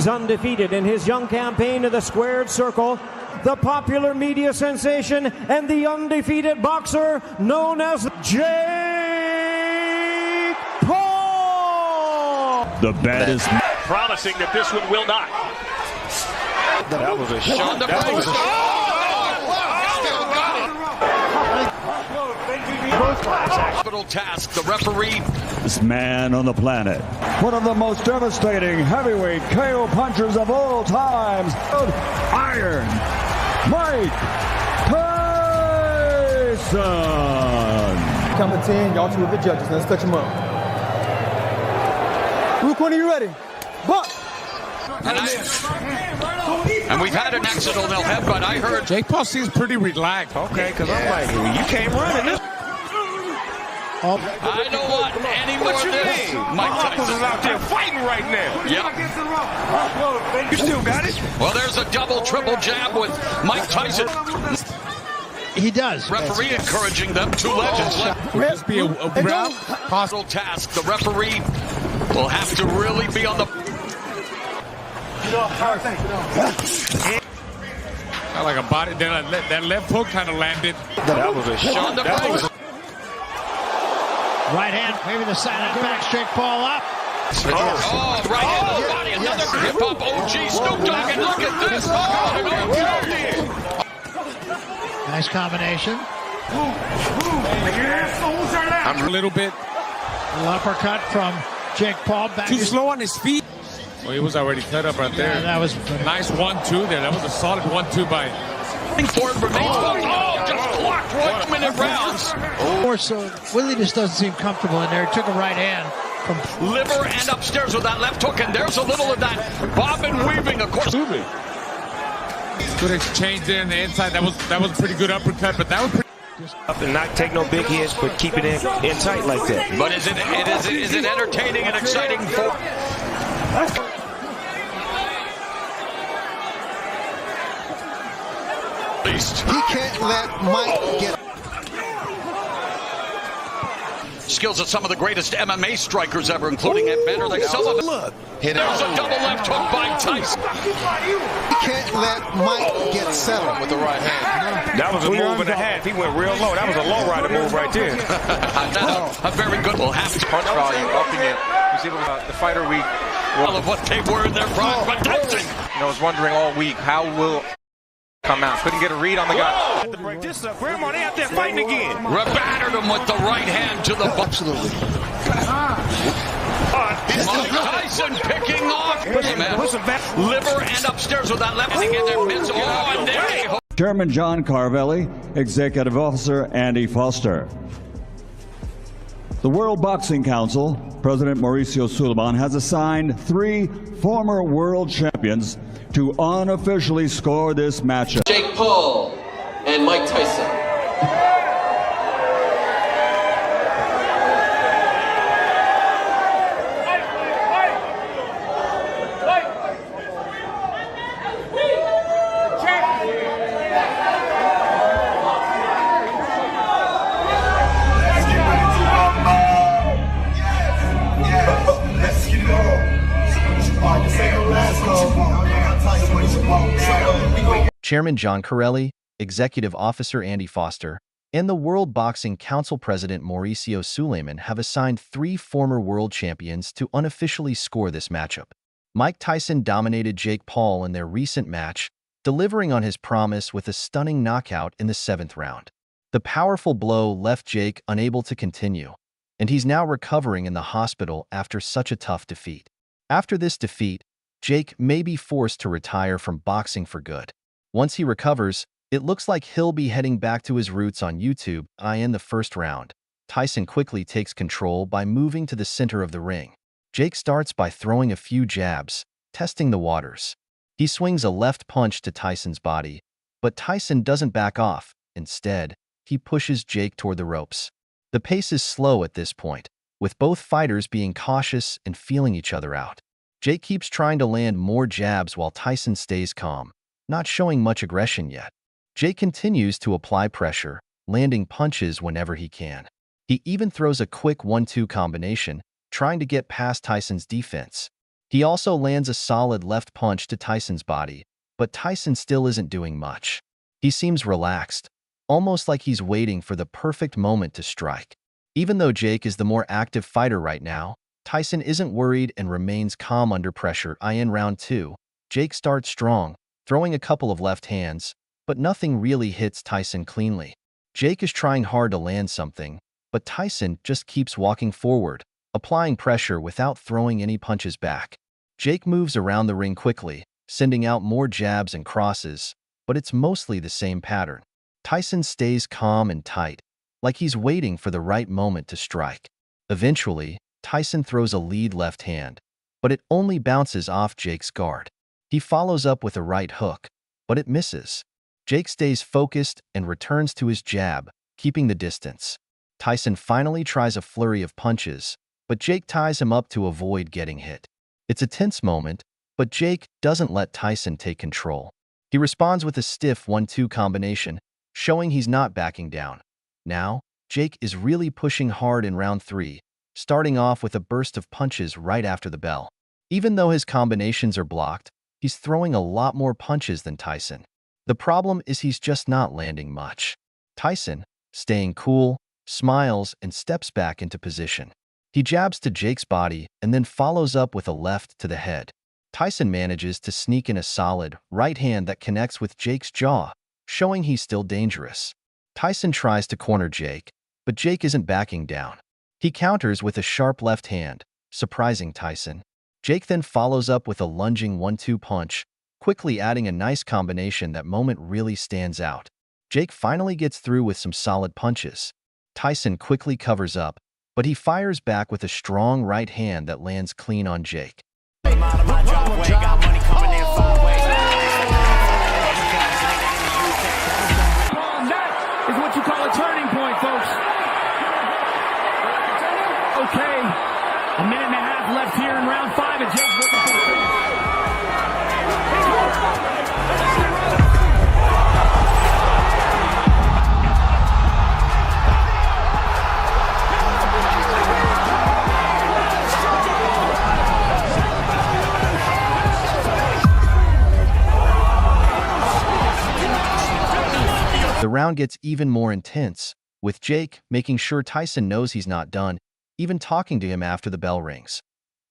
Is undefeated in his young campaign of the Squared Circle, the popular media sensation and the undefeated boxer known as Jake Paul. The bet is promising that this one will not. That was a shot. Capital task, the referee. this man on the planet. One of the most devastating heavyweight KO punchers of all times. Iron Mike Tyson. Count to 10, y'all two are the judges. Let's touch them up. Luke, when are you ready? Buck! And we've had an accidental headbutt. I heard Jake Paul seems pretty relaxed. Okay, because I'm like, you can't run in this. I don't want any more of this. Mike Tyson is out there fighting right now. Yep. You still got it? Well, there's a double, triple jab with Mike Tyson. He does. Referee encouraging them. Two legends left. Would this be a round? Possible task. The referee will have to really be on the. I like a body. Then that left hook kind of landed. That was a shot. That was Right hand, maybe the silent back, Jake Paul up. Oh, right hand to the body. Another hip hop OG Snoop Dogg. And look at this. Nice combination. I'm a little bit Uppercut from Jake Paul. Back too slow on his feet. Well, he was already cut up right there. Yeah, that was nice 1-2 there. That was a solid 1-2 by. Forward remains. Oh, just blocked 1 minute rounds. Or so Willie just doesn't seem comfortable in there. He took a right hand from Liver and upstairs with that left hook, and there's a little of that bobbing weaving, of course. Good exchange there in the inside. That was a pretty good uppercut, but that was pretty. up and not take no big hits, but keep it in tight like that. But is it entertaining and exciting for? He can't let Mike get. Skills of some of the greatest MMA strikers ever, including Evander. Like some of them. Look, There's a double left hook by Tyson. he can't let Mike get settled with the right hand. That was a move and a half. He went real low. That was a low rider move right there. A very good. We'll have to punch value, upping it. You see the fighter week. all of what they were in their prime, but Tyson. I was wondering all week how will come out. Couldn't get a read on the guy. Had to break this up. Grandma, they out there fighting again. Battered him with the right hand to the butt. Absolutely. Mike Tyson picking off. Liver and upstairs with that left in their midst. Oh, and there. Chairman John Carvelli, Executive Officer Andy Foster. The World Boxing Council, President Mauricio Suleiman, has assigned 3 former world champions to unofficially score this matchup. Jake Paul and Mike Tyson. Chairman John Carvelli, Executive Officer Andy Foster, and the World Boxing Council President Mauricio Suleiman have assigned 3 former world champions to unofficially score this matchup. Mike Tyson dominated Jake Paul in their recent match, delivering on his promise with a stunning knockout in the 7th round. The powerful blow left Jake unable to continue, and he's now recovering in the hospital after such a tough defeat. After this defeat, Jake may be forced to retire from boxing for good. Once he recovers, it looks like he'll be heading back to his roots on YouTube. In the 1st round, Tyson quickly takes control by moving to the center of the ring. Jake starts by throwing a few jabs, testing the waters. He swings a left punch to Tyson's body, but Tyson doesn't back off. Instead, he pushes Jake toward the ropes. The pace is slow at this point, with both fighters being cautious and feeling each other out. Jake keeps trying to land more jabs while Tyson stays calm, not showing much aggression yet. Jake continues to apply pressure, landing punches whenever he can. He even throws a quick 1-2 combination, trying to get past Tyson's defense. He also lands a solid left punch to Tyson's body, but Tyson still isn't doing much. He seems relaxed, almost like he's waiting for the perfect moment to strike. Even though Jake is the more active fighter right now, Tyson isn't worried and remains calm under pressure. In round 2, Jake starts strong, throwing a couple of left hands, but nothing really hits Tyson cleanly. Jake is trying hard to land something, but Tyson just keeps walking forward, applying pressure without throwing any punches back. Jake moves around the ring quickly, sending out more jabs and crosses, but it's mostly the same pattern. Tyson stays calm and tight, like he's waiting for the right moment to strike. Eventually, Tyson throws a lead left hand, but it only bounces off Jake's guard. He follows up with a right hook, but it misses. Jake stays focused and returns to his jab, keeping the distance. Tyson finally tries a flurry of punches, but Jake ties him up to avoid getting hit. It's a tense moment, but Jake doesn't let Tyson take control. He responds with a stiff 1-2 combination, showing he's not backing down. Now, Jake is really pushing hard in round 3, starting off with a burst of punches right after the bell. Even though his combinations are blocked, he's throwing a lot more punches than Tyson. The problem is he's just not landing much. Tyson, staying cool, smiles and steps back into position. He jabs to Jake's body and then follows up with a left to the head. Tyson manages to sneak in a solid right hand that connects with Jake's jaw, showing he's still dangerous. Tyson tries to corner Jake, but Jake isn't backing down. He counters with a sharp left hand, surprising Tyson. Jake then follows up with a lunging 1-2 punch, quickly adding a nice combination. That moment really stands out. Jake finally gets through with some solid punches. Tyson quickly covers up, but he fires back with a strong right hand that lands clean on Jake. That is what you call a turning point, folks. Okay, a minute and a half left here in round 5, and Jake's looking for the finish. The round gets even more intense, with Jake making sure Tyson knows he's not done, even talking to him after the bell rings.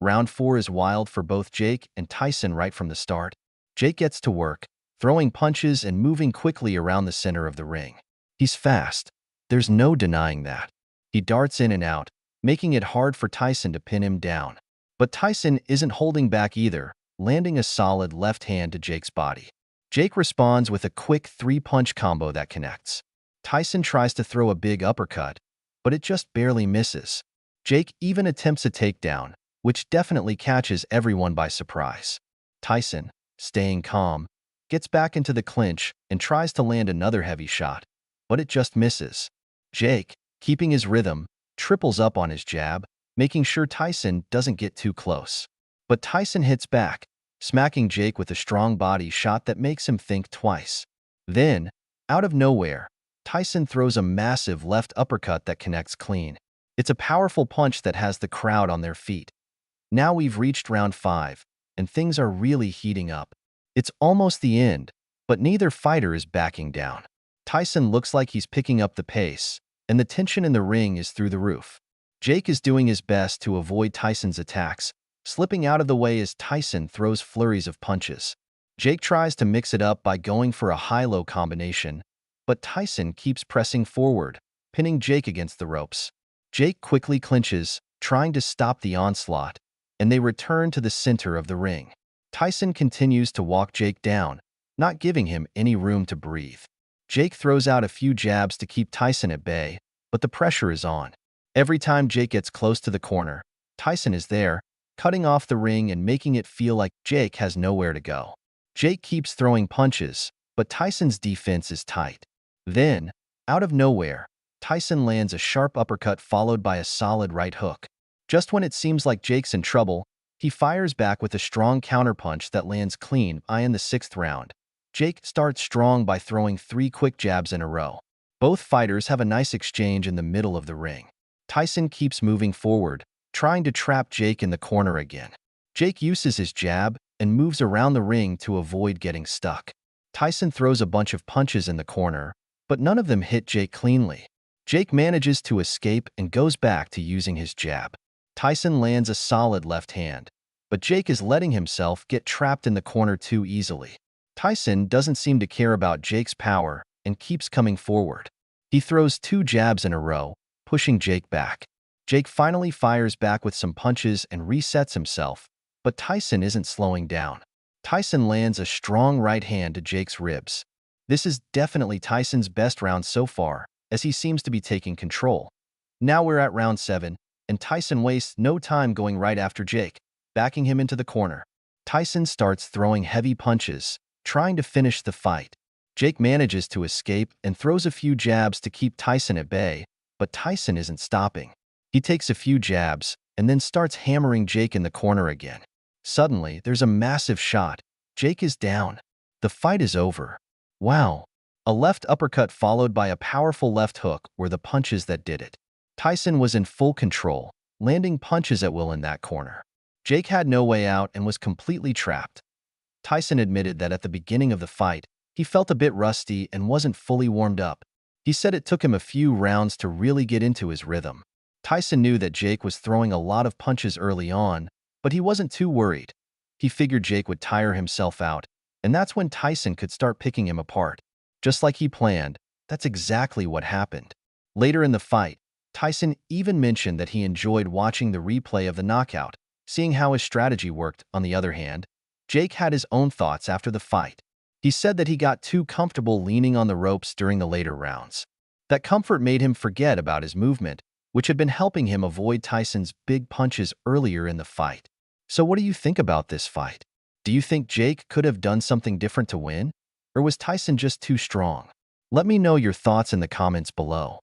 Round 4 is wild for both Jake and Tyson right from the start. Jake gets to work, throwing punches and moving quickly around the center of the ring. He's fast. There's no denying that. He darts in and out, making it hard for Tyson to pin him down. But Tyson isn't holding back either, landing a solid left hand to Jake's body. Jake responds with a quick 3-punch combo that connects. Tyson tries to throw a big uppercut, but it just barely misses. Jake even attempts a takedown, which definitely catches everyone by surprise. Tyson, staying calm, gets back into the clinch and tries to land another heavy shot, but it just misses. Jake, keeping his rhythm, triples up on his jab, making sure Tyson doesn't get too close. But Tyson hits back, smacking Jake with a strong body shot that makes him think twice. Then, out of nowhere, Tyson throws a massive left uppercut that connects clean. It's a powerful punch that has the crowd on their feet. Now we've reached round 5, and things are really heating up. It's almost the end, but neither fighter is backing down. Tyson looks like he's picking up the pace, and the tension in the ring is through the roof. Jake is doing his best to avoid Tyson's attacks, slipping out of the way as Tyson throws flurries of punches. Jake tries to mix it up by going for a high-low combination, but Tyson keeps pressing forward, pinning Jake against the ropes. Jake quickly clinches, trying to stop the onslaught, and they return to the center of the ring. Tyson continues to walk Jake down, not giving him any room to breathe. Jake throws out a few jabs to keep Tyson at bay, but the pressure is on. Every time Jake gets close to the corner, Tyson is there, cutting off the ring and making it feel like Jake has nowhere to go. Jake keeps throwing punches, but Tyson's defense is tight. Then, out of nowhere, Tyson lands a sharp uppercut followed by a solid right hook. Just when it seems like Jake's in trouble, he fires back with a strong counterpunch that lands clean. In the 6th round, Jake starts strong by throwing 3 quick jabs in a row. Both fighters have a nice exchange in the middle of the ring. Tyson keeps moving forward, trying to trap Jake in the corner again. Jake uses his jab and moves around the ring to avoid getting stuck. Tyson throws a bunch of punches in the corner, but none of them hit Jake cleanly. Jake manages to escape and goes back to using his jab. Tyson lands a solid left hand, but Jake is letting himself get trapped in the corner too easily. Tyson doesn't seem to care about Jake's power and keeps coming forward. He throws 2 jabs in a row, pushing Jake back. Jake finally fires back with some punches and resets himself, but Tyson isn't slowing down. Tyson lands a strong right hand to Jake's ribs. This is definitely Tyson's best round so far, as he seems to be taking control. Now we're at round 7, and Tyson wastes no time going right after Jake, backing him into the corner. Tyson starts throwing heavy punches, trying to finish the fight. Jake manages to escape and throws a few jabs to keep Tyson at bay, but Tyson isn't stopping. He takes a few jabs and then starts hammering Jake in the corner again. Suddenly, there's a massive shot. Jake is down. The fight is over. Wow. A left uppercut followed by a powerful left hook were the punches that did it. Tyson was in full control, landing punches at will in that corner. Jake had no way out and was completely trapped. Tyson admitted that at the beginning of the fight, he felt a bit rusty and wasn't fully warmed up. He said it took him a few rounds to really get into his rhythm. Tyson knew that Jake was throwing a lot of punches early on, but he wasn't too worried. He figured Jake would tire himself out, and that's when Tyson could start picking him apart. Just like he planned, that's exactly what happened. Later in the fight, Tyson even mentioned that he enjoyed watching the replay of the knockout, seeing how his strategy worked. On the other hand, Jake had his own thoughts after the fight. He said that he got too comfortable leaning on the ropes during the later rounds. That comfort made him forget about his movement, which had been helping him avoid Tyson's big punches earlier in the fight. So what do you think about this fight? Do you think Jake could have done something different to win? Or was Tyson just too strong? Let me know your thoughts in the comments below.